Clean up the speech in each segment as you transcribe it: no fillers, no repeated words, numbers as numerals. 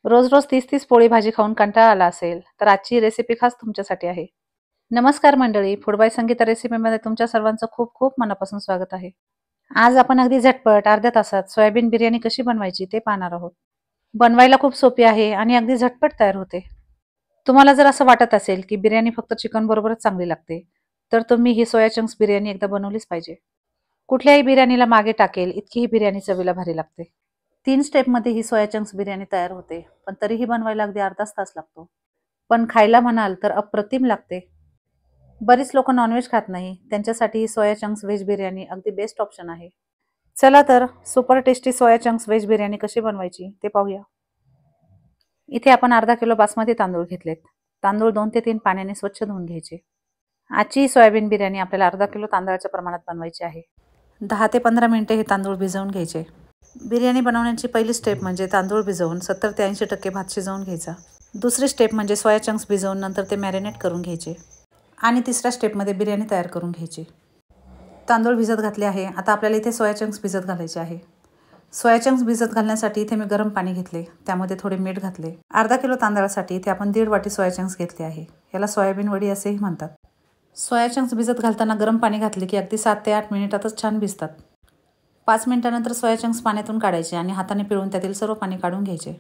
रोज रोज 30-30 पोळी भाजी खाऊन कंटाळा आला असेल तर आजची रेसिपी खास तुमच्यासाठी आहे. नमस्कार मंडळी, फूड बाय संगीता रेसिपीमध्ये तुमच्या सर्वांचं खूप खूप मनापासून स्वागत आहे. आज आपण अगदी झटपट अर्ध्या तासात सोयाबीन बिर्याणी कशी बनवायची ते पाहणार आहोत. बनवायला खूप सोपी आहे आणि अगदी झटपट तयार होते. तुम्हाला जर असं वाटत असेल की बिर्याणी फक्त चिकन बरोबरच चांगली लागते, तर तुम्ही ही सोया चंक्स बिर्याणी एकदा बनवलीच पाहिजे. कुठल्याही बिर्याणीला मागे टाकेल इतकी ही बिर्याणी चवीला भारी लागते. 3 स्टेपमध्ये ही सोया चंक्स बिर्याणी तयार होते, पण तरीही बनवायला अगदी अर्धाच तास लागतो. पण खायला म्हणाल तर अप्रतिम लागते. बरीच लोकं नॉनव्हेज खात नाही, त्यांच्यासाठी ही सोया चंक्स व्हेज बिर्याणी अगदी बेस्ट ऑप्शन आहे. चला तर super tasty soya chunks veg biryani कशी बनवायची ते पाहूया. इथे आपण अर्धा किलो बासमती तांदूळ घेतलेत. तांदूळ 2 ते 3 पाण्याने स्वच्छ धुवून घ्यायचे. आजची ही सोयाबीन बिर्याणी आपल्याला अर्धा किलो तांदळाच्या प्रमाणात बनवायची आहे. 10 ते 15 मिनिटे हे तांदूळ भिजवून घ्यायचे. बिर्याणी बनवण्याची पहिली स्टेप म्हणजे तांदूळ भिजवून 70 ते 80% भात शिजवून घ्यायचा. दुसरी स्टेप म्हणजे सोया चंक्स भिजवून नंतर ते मॅरिनेट करून घ्यायचे. आणि तिसऱ्या स्टेपमध्ये बिर्याणी तयार करून घ्यायची. तांदूळ भिजत घातले आहे. आता आपल्याला इथे सोया चंक्स भिजत घालायचे आहे. सोया चंक्स भिजत घालण्यासाठी इथे मी गरम पाणी घेतले, त्यामध्ये थोडे मीठ घातले. अर्धा किलो तांदळासाठी इथे आपण 1.5 वाटी सोया चंक्स घेतले आहे. याला सोयाबीन वडी असेही म्हणतात. सोया चंक्स भिजत घालताना गरम पाणी घातले की अगदी 7 ते 8 मिनिटातच छान भिजतात. 5 मिनिटानंतर सोया चंक्स पाण्यातून काढायचे आणि हाताने पिळून त्यातील सर्व पाणी काढून घ्यायचे.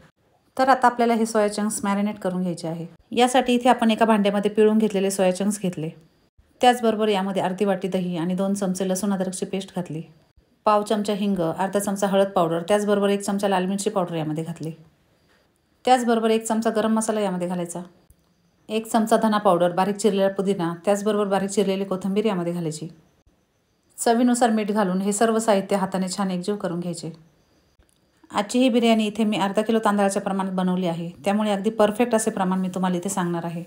तर आता आपल्याला हे सोया चंक्स मॅरिनेट करून घ्यायचे आहे. यासाठी इथे आपण एका भांड्यामध्ये पिळून घेतलेले सोया चंक्स घेतले. त्याचबरोबर यामध्ये अर्धी वाटी दही आणि 2 चमचे लसूण अद्रकची पेस्ट घातली. पाव चमचा हिंग, अर्धा चमचा हळद पावडर, त्याचबरोबर 1 चमचा लाल मिरची पावडर यामध्ये घातली. त्याचबरोबर 1 चमचा गरम मसाला यामध्ये घालायचा. 1 चमचा धना पावडर, बारीक चिरलेला पुदिना, त्याचबरोबर बारीक चिरलेली कोथिंबीर यामध्ये घालायची. चवीनुसार मीठ घालून हे सर्व साहित्य हाताने छान एकजीव करून घ्यायचे. आजची ही बिर्याणी इथे मी अर्धा किलो तांदळाच्या प्रमाणात बनवली आहे, त्यामुळे अगदी परफेक्ट असे प्रमाण मी तुम्हाला इथे सांगणार आहे.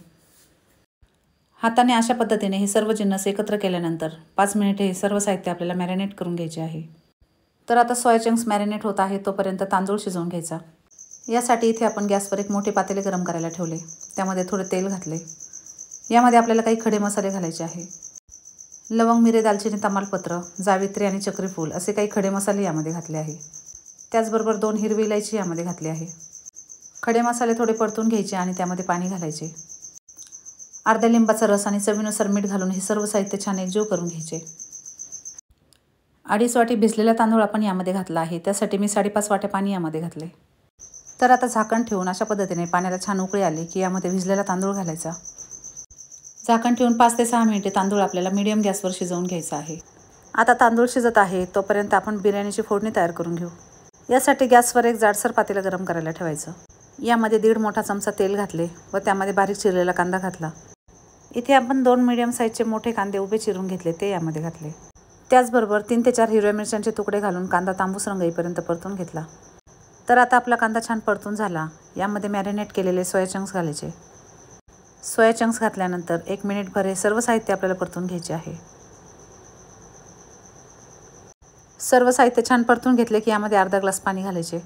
हाताने अशा पद्धतीने हे सर्व जिन्नस एकत्र केल्यानंतर 5 मिनिटे हे सर्व साहित्य आपल्याला मॅरिनेट करून घ्यायचे आहे. तर आता सोया चंक्स मॅरिनेट होत आहे तोपर्यंत तांदूळ शिजवून घ्यायचा. यासाठी इथे आपण गॅसवर एक मोठे पातेले गरम करायला ठेवले. त्यामध्ये थोडे तेल घातले. यामध्ये आपल्याला काही खडे मसाले घालायचे आहे. लवंग, मिरे, दालचिनी, तमालपत्र, जावित्री आणि चक्रीफूल असे काही खडे मसाले यामध्ये घातले आहे. त्याचबरोबर 2 हिरवी इलायची यामध्ये घातली आहे. खडे मसाले थोडे परतून घ्यायचे आणि त्यामध्ये पाणी घालायचे. अर्ध्या लिंबाचा रस आणि चवीनुसार मीठ घालून हे सर्व साहित्य छान एकजीव करून घ्यायचे. 2.5 वाटी भिजलेला तांदूळ आपण यामध्ये घातला आहे, त्यासाठी मी 5.5 वाट्या पाणी यामध्ये घातले. तर आता झाकण ठेवून अशा पद्धतीने पाण्याला छान उकळी आली की यामध्ये भिजलेला तांदूळ घालायचा. झाकण ठेवून 5 ते 6 मिनिटे तांदूळ आपल्याला मीडियम गॅसवर शिजवून घ्यायचा आहे. आता तांदूळ शिजत आहे तोपर्यंत आपण बिर्याणीची फोडणी तयार करून घेऊ. यासाठी गॅसवर एक जाडसर पातेलं गरम करायला ठेवायचं. यामध्ये 1.5 मोठा चमचा तेल घातले व त्यामध्ये बारीक चिरलेला कांदा घातला. इथे आपण 2 मीडियम साईजचे मोठे कांदे उभे चिरून घेतले ते यामध्ये घातले. त्याचबरोबर 3 ते 4 हिरव्या मिरच्यांचे तुकडे घालून कांदा तांबूस रंग येईपर्यंत परतून घेतला. तर आता आपला कांदा छान परतून झाला. यामध्ये मॅरिनेट केलेले सोया चंक्स घालायचे. सोया चंक्स घातल्यानंतर 1 मिनिटभर हे सर्व साहित्य आपल्याला परतून घ्यायचे आहे. सर्व साहित्य छान परतून घेतले की यामध्ये अर्धा ग्लास पाणी घालायचे.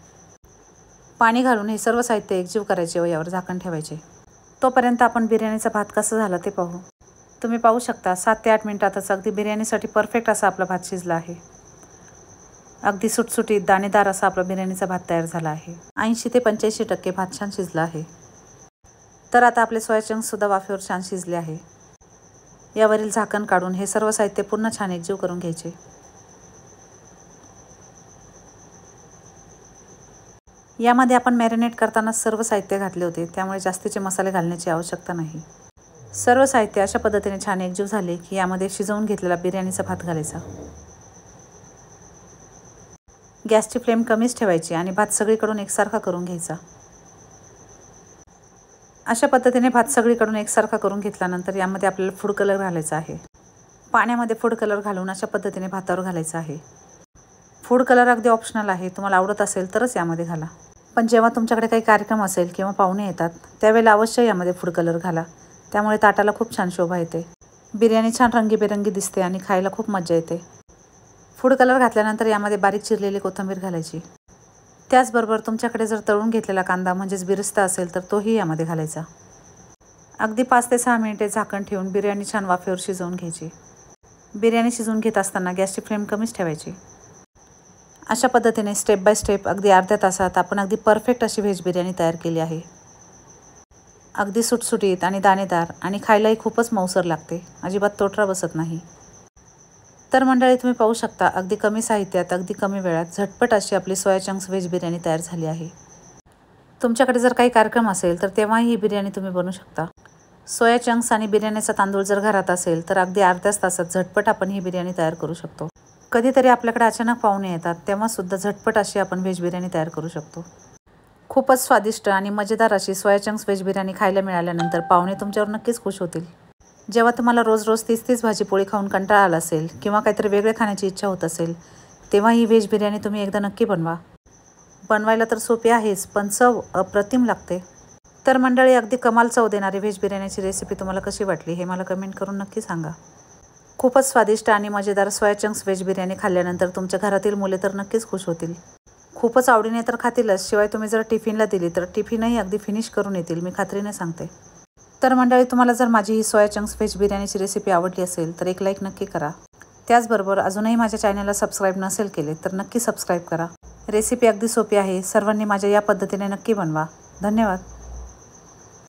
पाणी घालून हे सर्व साहित्य एकजीव करायचे व यावर झाकण ठेवायचे. तोपर्यंत आपण बिर्याणीचा भात कसा झाला ते पाहू. तुम्ही पाहू शकता 7 ते 8 मिनिटातच अगदी बिर्याणीसाठी परफेक्ट असा आपला भात शिजला आहे. अगदी सुटसुटीत दाणेदार असा आपला बिर्याणीचा भात तयार झाला आहे. 80 ते 85% भात छान शिजला आहे. तर आता आपले सोया चंक्ससुद्धा वाफेवर छान शिजले आहे. यावरील झाकण काढून हे सर्व साहित्य पुन्हा छान एकजीव करून घ्यायचे. यामध्ये आपण मॅरिनेट करताना सर्व साहित्य घातले होते, त्यामुळे जास्तीचे मसाले घालण्याची आवश्यकता नाही. सर्व साहित्य अशा पद्धतीने छान एकजीव झाले की यामध्ये शिजवून घेतलेला बिर्याणीचा भात घालायचा. गॅसची फ्लेम कमीच ठेवायची आणि भात सगळीकडून एकसारखा करून घ्यायचा. अशा पद्धतीने भात सगळीकडून एकसारखा करून घेतल्यानंतर यामध्ये आपल्याला फूड कलर घालायचा आहे. पाण्यामध्ये फूड कलर घालून अशा पद्धतीने भातावर घालायचा आहे. फूड कलर अगदी ऑप्शनल आहे, तुम्हाला आवडत असेल तरच यामध्ये घाला. पण जेव्हा तुमच्याकडे काही कार्यक्रम असेल किंवा पाहुणे येतात त्यावेळेला अवश्य यामध्ये फूड कलर घाला, त्यामुळे ताटाला खूप छान शोभा येते. बिर्याणी छान रंगीबेरंगी दिसते आणि खायला खूप मजा येते. फूड कलर घातल्यानंतर यामध्ये बारीक चिरलेली कोथिंबीर घालायची. त्याचबरोबर तुमच्याकडे जर तळून घेतलेला कांदा म्हणजेच बिरिस्ता असेल तर तोही यामध्ये घालायचा. अगदी 5 ते 6 मिनिटे झाकण ठेवून बिर्याणी छान वाफेवर शिजवून घ्यायची. बिर्याणी शिजवून घेत असताना गॅसची फ्लेम कमीच ठेवायची. अशा पद्धतीने स्टेप बाय स्टेप अगदी अर्ध्या तासात आपण अगदी परफेक्ट अशी व्हेज बिर्याणी तयार केली आहे. अगदी सुटसुटीत आणि दाणेदार आणि खायलाही खूपच मऊसर लागते. अजिबात तोटरा बसत नाही. तर मंडळी, तुम्ही पाहू शकता अगदी कमी साहित्यात अगदी कमी वेळात झटपट अशी आपली सोया चंक्स व्हेज बिर्याणी तयार झाली आहे. तुमच्याकडे जर काही कार्यक्रम असेल तर तेव्हाही ही बिर्याणी तुम्ही बनवू शकता. सोया चंक्स आणि बिर्याणीचा तांदूळ जर घरात असेल तर अगदी अर्ध्याच तासात झटपट आपण ही बिर्याणी तयार करू शकतो. कधीतरी आपल्याकडे अचानक पाहुणे येतात तेव्हासुद्धा झटपट अशी आपण व्हेज बिर्याणी तयार करू शकतो. खूपच स्वादिष्ट आणि मजेदार अशी सोया चंक्स व्हेज बिर्याणी खायला मिळाल्यानंतर पाहुणे तुमच्यावर नक्कीच खुश होतील. जेव्हा तुम्हाला रोज रोज तीच भाजी पोळी खाऊन कंटाळा आला असेल किंवा काहीतरी वेगळे खाण्याची इच्छा होत असेल तेव्हा ही व्हेज बिर्याणी तुम्ही एकदा नक्की बनवा. बनवायला तर सोपी आहेच, पण चव अप्रतिम लागते. तर मंडळी, अगदी कमाल चव देणारी व्हेज बिर्याणीची रेसिपी तुम्हाला कशी वाटली हे मला कमेंट करून नक्की सांगा. खूपच स्वादिष्ट आणि मजेदार सोया चंक्स व्हेज बिर्याणी खाल्ल्यानंतर तुमच्या घरातील मुले तर नक्कीच खुश होतील. खूपच आवडीने तर खातीलच, शिवाय तुम्ही जर टिफिनला दिली तर टिफिनही अगदी फिनिश करून येतील, मी खात्रीने सांगते. तर मंडळी, तुम्हाला जर माझी ही सोया चंक्स व्हेज बिर्याणीची रेसिपी आवडली असेल तर एक लाईक नक्की करा. त्याचबरोबर अजूनही माझ्या चॅनलला सबस्क्राईब नसेल केले तर नक्की सबस्क्राईब करा. रेसिपी अगदी सोपी आहे. सर्वांनी माझ्या या पद्धतीने नक्की बनवा. धन्यवाद.